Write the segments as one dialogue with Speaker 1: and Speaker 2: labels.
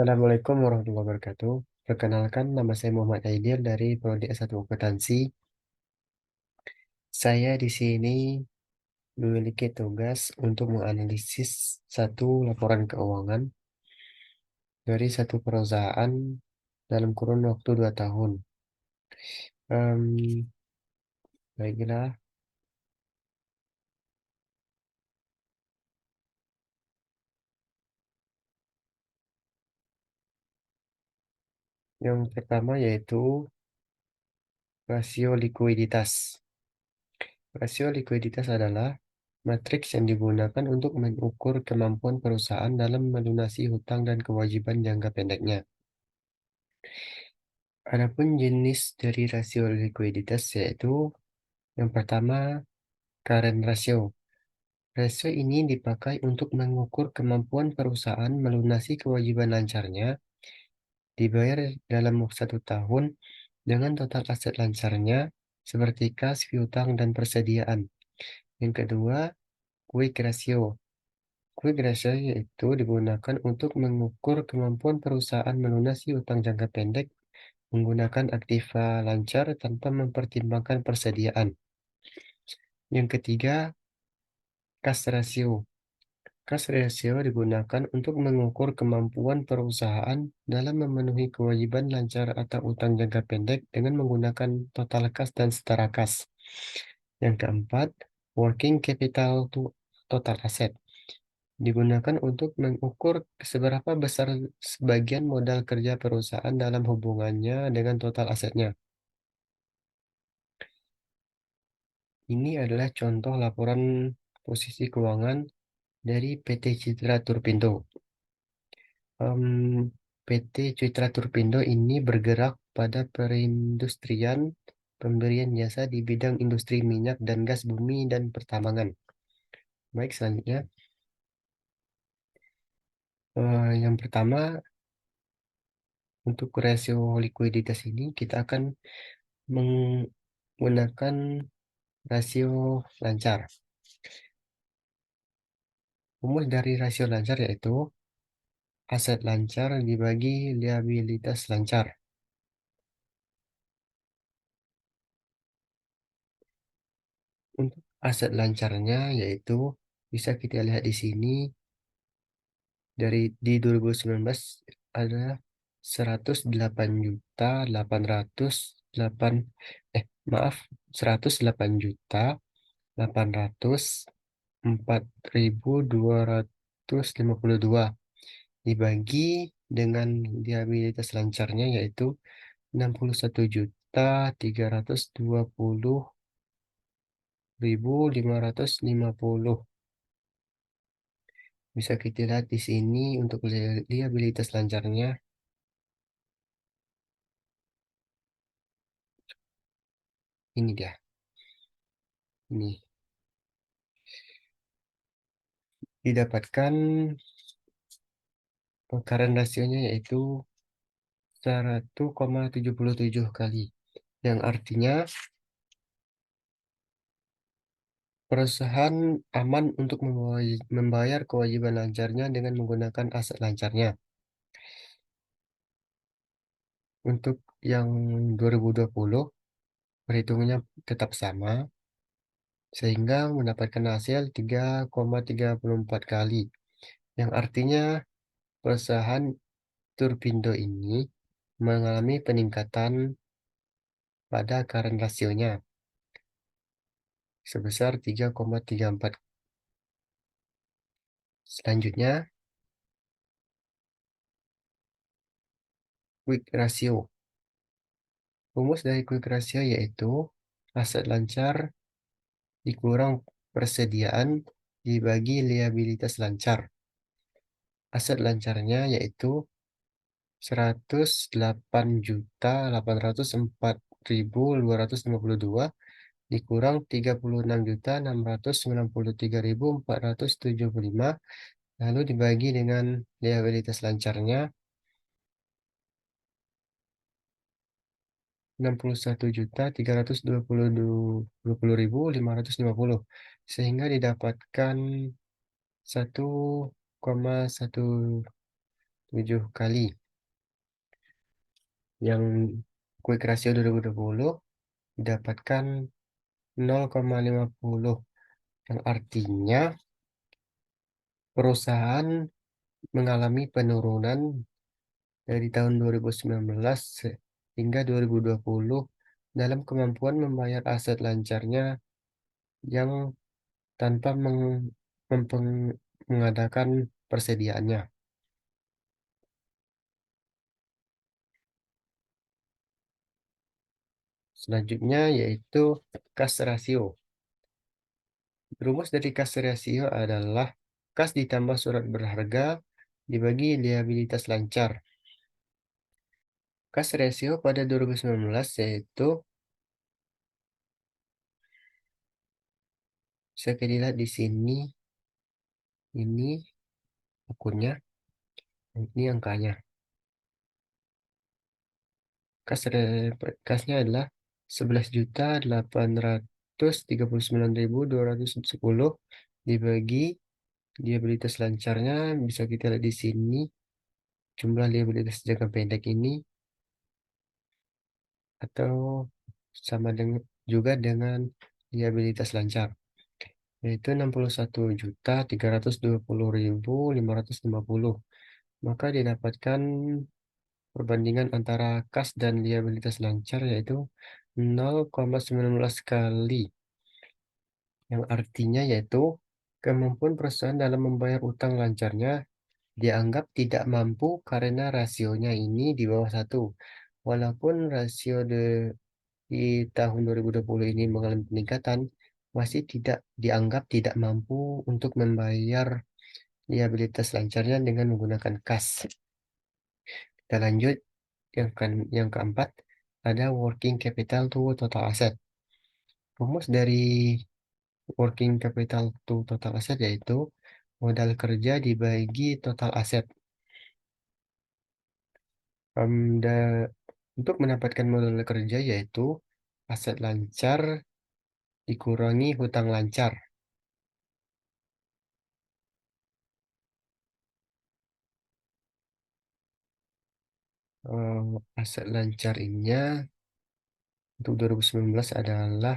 Speaker 1: Assalamualaikum warahmatullahi wabarakatuh. Perkenalkan, nama saya Muhammad Aidil dari Prodi S1 Akuntansi. Saya di sini memiliki tugas untuk menganalisis satu laporan keuangan dari satu perusahaan dalam kurun waktu 2 tahun. Em, Baiklah, yang pertama yaitu rasio likuiditas. Rasio likuiditas adalah matriks yang digunakan untuk mengukur kemampuan perusahaan dalam melunasi hutang dan kewajiban jangka pendeknya. Adapun jenis dari rasio likuiditas yaitu yang pertama current ratio. Rasio ini dipakai untuk mengukur kemampuan perusahaan melunasi kewajiban lancarnya dibayar dalam 1 tahun dengan total aset lancarnya seperti kas, piutang, dan persediaan. Yang kedua, quick ratio. Quick ratio yaitu digunakan untuk mengukur kemampuan perusahaan melunasi utang jangka pendek menggunakan aktiva lancar tanpa mempertimbangkan persediaan. Yang ketiga, cash ratio. Cash ratio digunakan untuk mengukur kemampuan perusahaan dalam memenuhi kewajiban lancar atau utang jangka pendek dengan menggunakan total kas dan setara kas. Yang keempat, working capital to total asset. Digunakan untuk mengukur seberapa besar sebagian modal kerja perusahaan dalam hubungannya dengan total asetnya. Ini adalah contoh laporan posisi keuangan dari PT Citra Turpindo. PT Citra Turpindo ini bergerak pada perindustrian pemberian jasa di bidang industri minyak dan gas bumi dan pertambangan. Baik, selanjutnya. Yang pertama, untuk rasio likuiditas ini kita akan menggunakan rasio lancar. Rumus dari rasio lancar yaitu aset lancar dibagi liabilitas lancar. Untuk aset lancarnya yaitu bisa kita lihat di sini di 2019 ada 108.808 maaf 108.804.252 dibagi dengan liabilitas lancarnya yaitu 61.320.550. Bisa kita lihat di sini untuk liabilitas lancarnya. Ini dia. Ini didapatkan current rasionya yaitu 1,77 kali. Yang artinya perusahaan aman untuk membayar kewajiban lancarnya dengan menggunakan aset lancarnya. Untuk yang 2020, perhitungannya tetap sama, sehingga mendapatkan hasil 3,34 kali. Yang artinya perusahaan Turpindo ini mengalami peningkatan pada current rasionya sebesar 3,34. Selanjutnya, quick ratio. Rumus dari quick ratio yaitu aset lancar dikurang persediaan dibagi liabilitas lancar. Aset lancarnya yaitu 108.804.252 dikurang 36.693.475 lalu dibagi dengan liabilitas lancarnya 61.320.550 sehingga didapatkan 1,1 7 kali. Yang quick ratio 2020 didapatkan 0,50, yang artinya perusahaan mengalami penurunan dari tahun 2019 hingga 2020 dalam kemampuan membayar aset lancarnya yang tanpa mengadakan persediaannya. Selanjutnya yaitu cash ratio. Rumus dari cash ratio adalah kas ditambah surat berharga dibagi liabilitas lancar. Cash ratio pada 2019 yaitu, bisa dilihat di sini, ini akunnya, ini angkanya. Kasnya adalah 11.839.210 dibagi liabilitas lancarnya, bisa kita lihat di sini jumlah liabilitas jangka pendek ini, atau sama dengan juga dengan liabilitas lancar, yaitu 61.320.550. Maka didapatkan perbandingan antara kas dan liabilitas lancar yaitu 0,19 kali, yang artinya yaitu kemampuan perusahaan dalam membayar utang lancarnya dianggap tidak mampu karena rasionya ini di bawah 1. Walaupun rasio di tahun 2020 ini mengalami peningkatan, masih tidak dianggap tidak mampu untuk membayar liabilitas lancarnya dengan menggunakan kas. Kita lanjut yang keempat, ada working capital to total asset. Rumus dari working capital to total asset yaitu modal kerja dibagi total aset. Untuk mendapatkan modal kerja yaitu aset lancar dikurangi hutang lancar. Aset lancar ini untuk 2019 adalah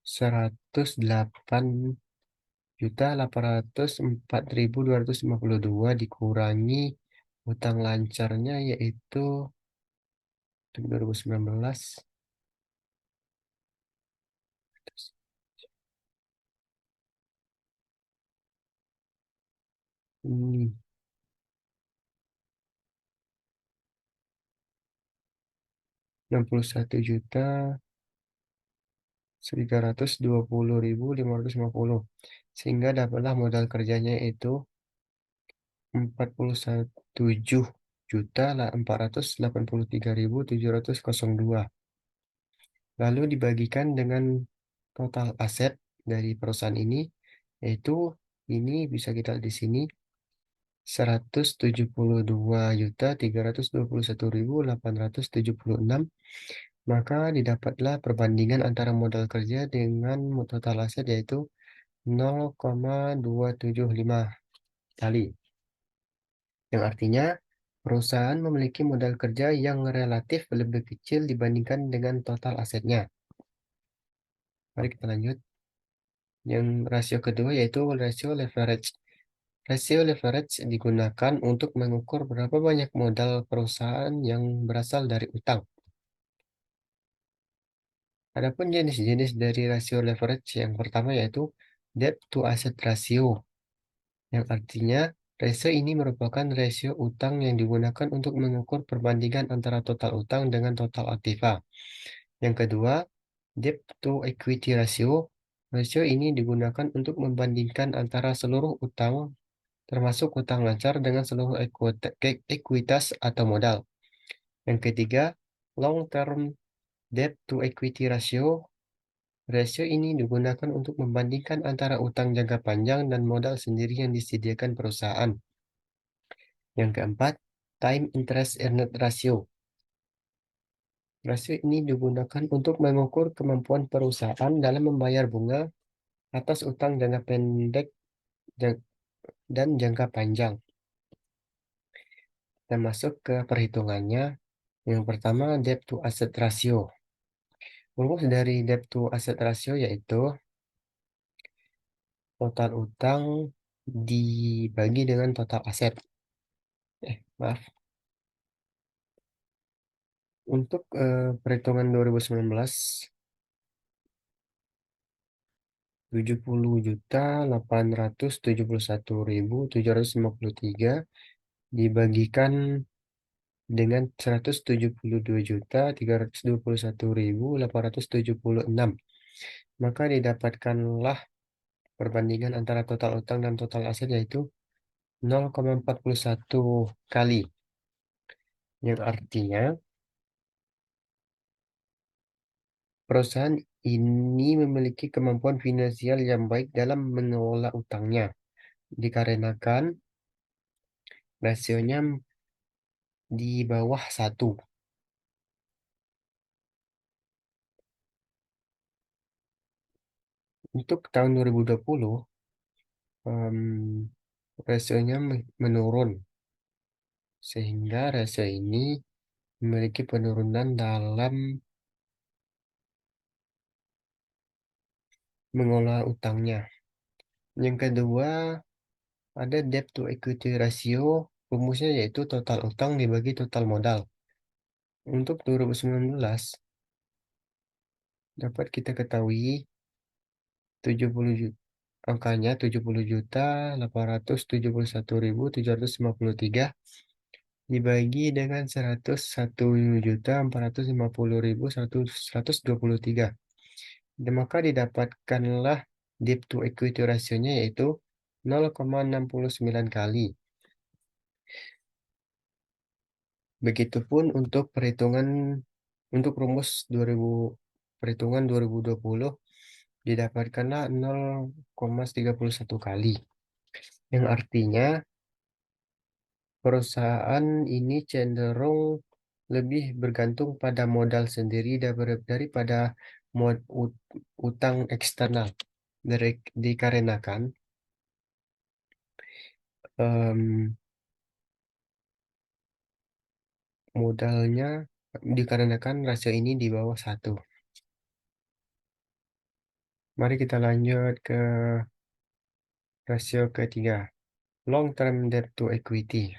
Speaker 1: 108.804.252 dikurangi hutang lancarnya yaitu untuk 2019 ini 61.320.550, sehingga dapatlah modal kerjanya itu 41.483.702. Lalu dibagikan dengan total aset dari perusahaan ini, yaitu ini bisa kita lihat di sini 172.321.876. Maka didapatlah perbandingan antara modal kerja dengan total aset yaitu 0,275 kali. Yang artinya perusahaan memiliki modal kerja yang relatif lebih kecil dibandingkan dengan total asetnya. Mari kita lanjut. Yang rasio kedua yaitu rasio leverage. Rasio leverage digunakan untuk mengukur berapa banyak modal perusahaan yang berasal dari utang. Adapun jenis-jenis dari rasio leverage yang pertama yaitu debt to asset ratio, yang artinya rasio ini merupakan rasio utang yang digunakan untuk mengukur perbandingan antara total utang dengan total aktiva. Yang kedua, debt to equity ratio. Rasio ini digunakan untuk membandingkan antara seluruh utang, termasuk utang lancar, dengan seluruh ekuitas atau modal. Yang ketiga, long term debt to equity ratio. Rasio ini digunakan untuk membandingkan antara utang jangka panjang dan modal sendiri yang disediakan perusahaan. Yang keempat, time interest earned ratio. Rasio ini digunakan untuk mengukur kemampuan perusahaan dalam membayar bunga atas utang jangka pendek dan jangka panjang. Kita masuk ke perhitungannya. Yang pertama, debt to asset ratio. Rumus dari debt to asset ratio yaitu total utang dibagi dengan total aset. Maaf. Untuk perhitungan 2019, 70.871.753 dibagikan dengan 172.321.876. Maka didapatkanlah perbandingan antara total utang dan total aset yaitu 0,41 kali. Yang artinya perusahaan ini memiliki kemampuan finansial yang baik dalam mengelola utangnya. Dikarenakan rasionya di bawah satu. Untuk tahun 2020, rasionya menurun, sehingga rasio ini memiliki penurunan dalam mengelola utangnya. Yang kedua, ada debt to equity ratio, rumusnya yaitu total utang dibagi total modal. Untuk 2019, dapat kita ketahui 70 juta, angkanya 70.871.753 dibagi dengan 101.450.123. Dan maka didapatkanlah debt to equity rasionya yaitu 0,69 kali. Begitupun untuk untuk rumus 2020 didapatkanlah 0,31 kali. Yang artinya perusahaan ini cenderung lebih bergantung pada modal sendiri daripada utang eksternal. Dikarenakan em, modalnya dikarenakan rasio ini di bawah satu. Mari kita lanjut ke rasio ketiga, long term debt to equity,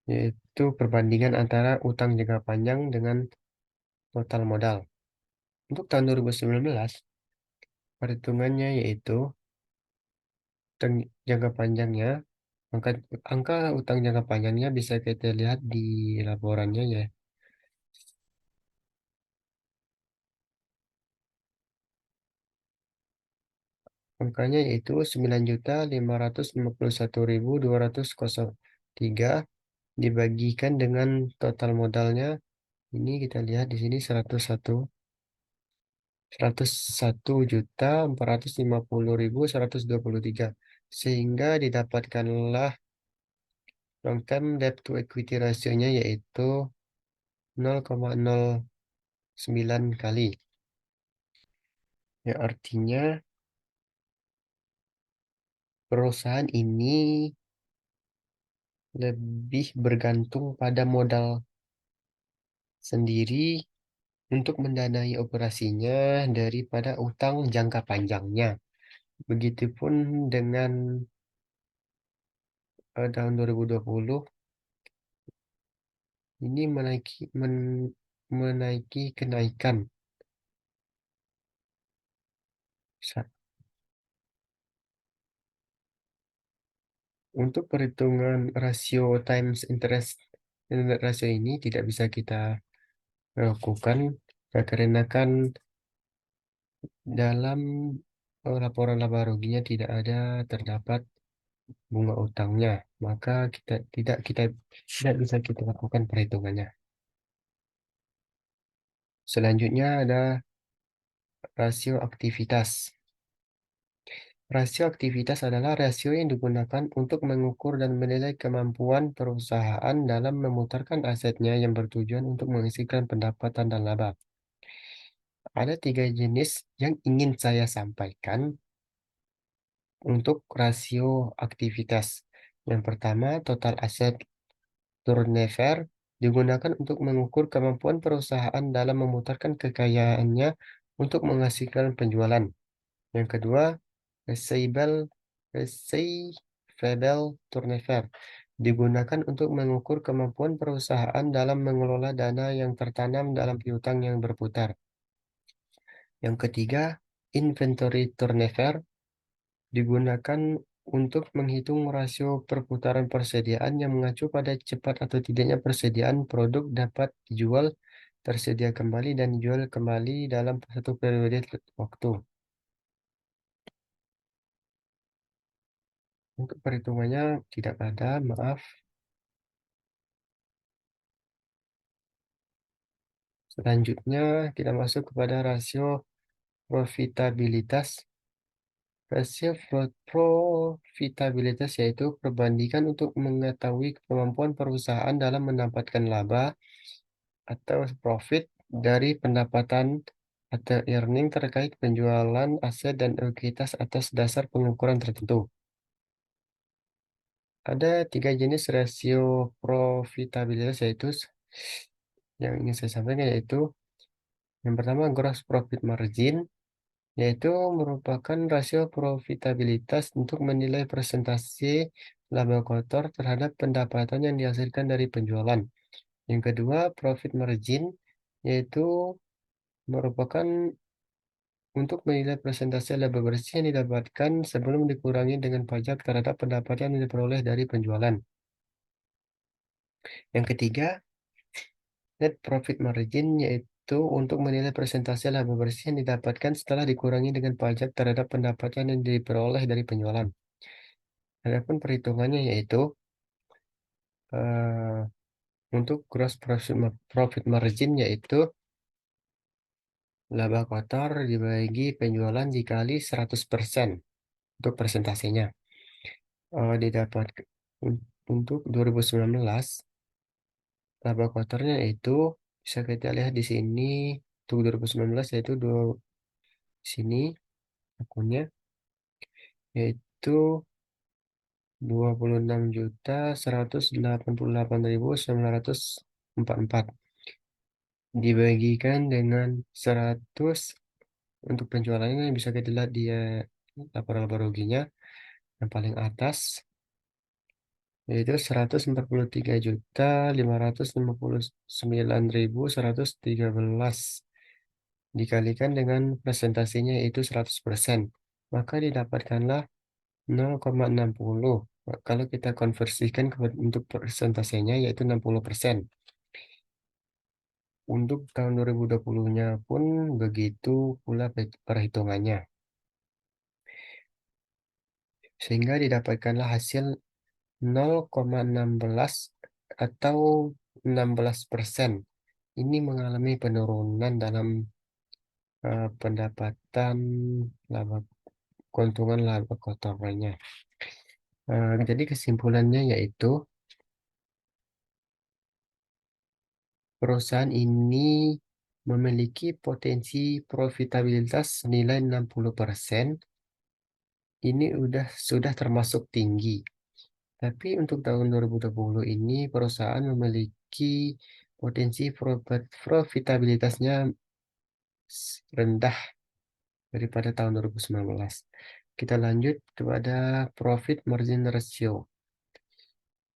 Speaker 1: yaitu perbandingan antara utang jangka panjang dengan total modal. Untuk tahun 2019, perhitungannya yaitu utang jangka panjangnya, angka, angka utang jangka panjangnya bisa kita lihat di laporannya ya. Angkanya yaitu 9.551.203 dibagikan dengan total modalnya. Ini kita lihat di sini 101.450.123. Sehingga didapatkanlah long term debt to equity rasionya yaitu 0,09 kali. Yang artinya perusahaan ini lebih bergantung pada modal sendiri untuk mendanai operasinya daripada utang jangka panjangnya. Begitupun dengan tahun 2020 ini menaiki kenaikan. Untuk perhitungan rasio times interest rasio ini tidak bisa kita lakukan karena kan dalam laporan laba ruginya terdapat bunga utangnya, maka kita tidak bisa kita lakukan perhitungannya. Selanjutnya ada rasio aktivitas. Rasio aktivitas adalah rasio yang digunakan untuk mengukur dan menilai kemampuan perusahaan dalam memutarkan asetnya yang bertujuan untuk menghasilkan pendapatan dan laba. Ada tiga jenis yang ingin saya sampaikan. untuk rasio aktivitas. Yang pertama, total aset turnover digunakan untuk mengukur kemampuan perusahaan dalam memutarkan kekayaannya untuk menghasilkan penjualan. Yang kedua, receivable turnover digunakan untuk mengukur kemampuan perusahaan dalam mengelola dana yang tertanam dalam piutang yang berputar. Yang ketiga, inventory turnover digunakan untuk menghitung rasio perputaran persediaan yang mengacu pada cepat atau tidaknya persediaan produk dapat dijual, tersedia kembali, dan dijual kembali dalam satu periode waktu. Untuk perhitungannya tidak ada, maaf. Selanjutnya, kita masuk kepada rasio profitabilitas. Rasio profitabilitas yaitu perbandingan untuk mengetahui kemampuan perusahaan dalam mendapatkan laba atau profit dari pendapatan atau earning terkait penjualan aset dan ekuitas atas dasar pengukuran tertentu. Ada 3 jenis rasio profitabilitas yaitu yang ingin saya sampaikan yaitu yang pertama gross profit margin, yaitu merupakan rasio profitabilitas untuk menilai persentase laba kotor terhadap pendapatan yang dihasilkan dari penjualan. Yang kedua, profit margin, yaitu merupakan untuk menilai persentase laba bersih yang didapatkan sebelum dikurangi dengan pajak terhadap pendapatan yang diperoleh dari penjualan. Yang ketiga, net profit margin, yaitu untuk menilai persentase laba bersih yang didapatkan setelah dikurangi dengan pajak terhadap pendapatan yang diperoleh dari penjualan. Adapun perhitungannya yaitu eh, untuk gross profit margin yaitu laba kotor dibagi penjualan dikali 100% untuk persentasenya. Didapat untuk 2019 laba kotornya itu bisa kita lihat di sini untuk 2019 yaitu sini akunnya yaitu 26.188.944 dibagikan dengan 100 untuk penjualannya bisa kita lihat di laporan laba ruginya yang paling atas yaitu 143.559.113 dikalikan dengan presentasinya yaitu 100%, maka didapatkanlah 0,60. Kalau kita konversikan untuk persentasenya yaitu 60%. Untuk tahun 2020-nya pun begitu pula perhitungannya. Sehingga didapatkanlah hasil 0,16 atau 16%. Ini mengalami penurunan dalam pendapatan laba keuntungan laba kotornya. Jadi kesimpulannya yaitu perusahaan ini memiliki potensi profitabilitas nilai 60%. Ini sudah termasuk tinggi. Tapi untuk tahun 2020 ini perusahaan memiliki potensi profitabilitasnya rendah daripada tahun 2019. Kita lanjut kepada profit margin ratio.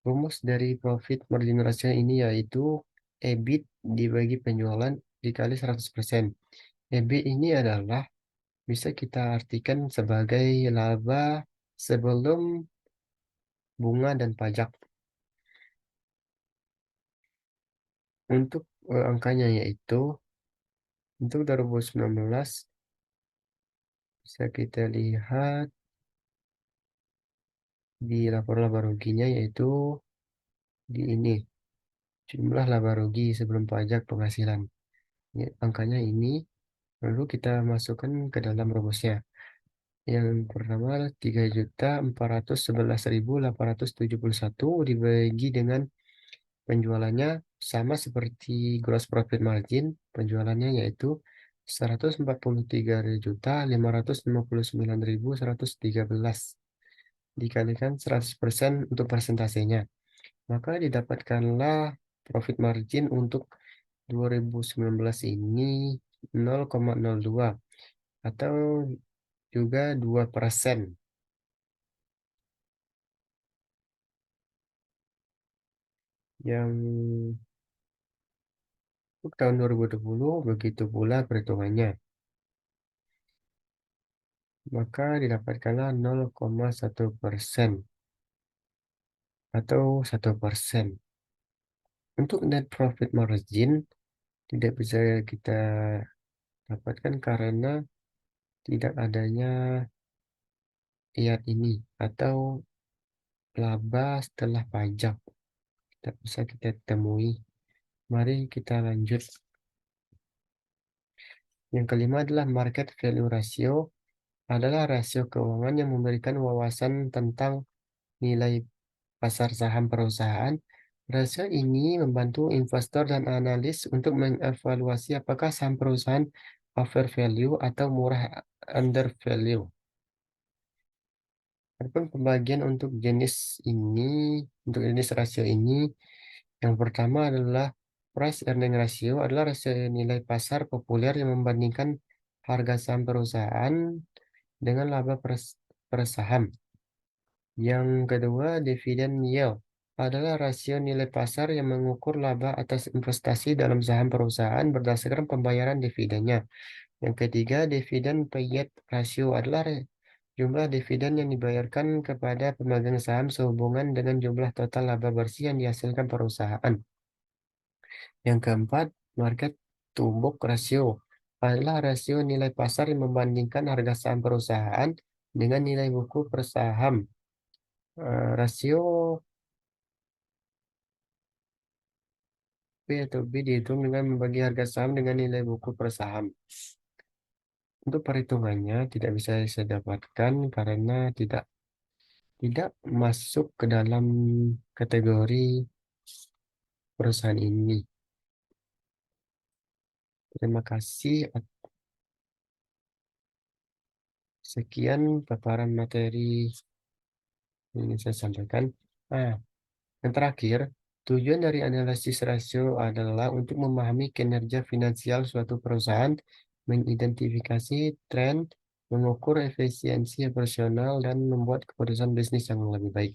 Speaker 1: Rumus dari profit margin ratio ini yaitu EBIT dibagi penjualan dikali 100%. EBIT ini adalah bisa kita artikan sebagai laba sebelum bunga dan pajak. Untuk angkanya yaitu untuk 2019 bisa kita lihat di laporan laba ruginya yaitu di ini jumlah laba rugi sebelum pajak penghasilan. Ya, angkanya ini lalu kita masukkan ke dalam rumusnya. Yang pertama 3.411.871 dibagi dengan penjualannya sama seperti gross profit margin penjualannya yaitu 143.559.113 dikalikan 100% untuk persentasenya. Maka didapatkanlah profit margin untuk 2019 ini 0,02 atau juga 2%. Yang untuk tahun 2020 begitu pula perhitungannya. Maka didapatkanlah 0,1% atau 1%. Untuk net profit margin tidak bisa kita dapatkan karena tidak adanya IAT ini atau laba setelah pajak. Tidak bisa kita temui. Mari kita lanjut. Yang kelima adalah market value ratio, adalah rasio keuangan yang memberikan wawasan tentang nilai pasar saham perusahaan. Rasio ini membantu investor dan analis untuk mengevaluasi apakah saham perusahaan overvalue atau murah undervalue. Adapun pembagian untuk jenis rasio ini, yang pertama adalah price earning ratio, adalah rasio nilai pasar populer yang membandingkan harga saham perusahaan dengan laba per saham. Yang kedua, dividen yield adalah rasio nilai pasar yang mengukur laba atas investasi dalam saham perusahaan berdasarkan pembayaran dividennya. Yang ketiga, dividen payout ratio adalah jumlah dividen yang dibayarkan kepada pemegang saham sehubungan dengan jumlah total laba bersih yang dihasilkan perusahaan. Yang keempat, market to book ratio adalah rasio nilai pasar yang membandingkan harga saham perusahaan dengan nilai buku per saham. Rasio P atau B dihitung dengan membagi harga saham dengan nilai buku per saham. Untuk perhitungannya tidak bisa saya dapatkan karena tidak masuk ke dalam kategori perusahaan ini. Terima kasih. Sekian paparan materi yang ingin saya sampaikan. Yang terakhir, tujuan dari analisis rasio adalah untuk memahami kinerja finansial suatu perusahaan, mengidentifikasi tren, mengukur efisiensi operasional, dan membuat keputusan bisnis yang lebih baik.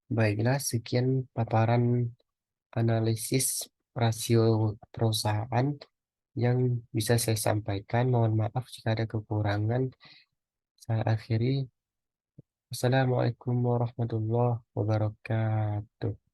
Speaker 1: Baiklah, sekian paparan analisis rasio perusahaan yang bisa saya sampaikan. Mohon maaf jika ada kekurangan. Saya akhiri. Wassalamualaikum warahmatullahi wabarakatuh.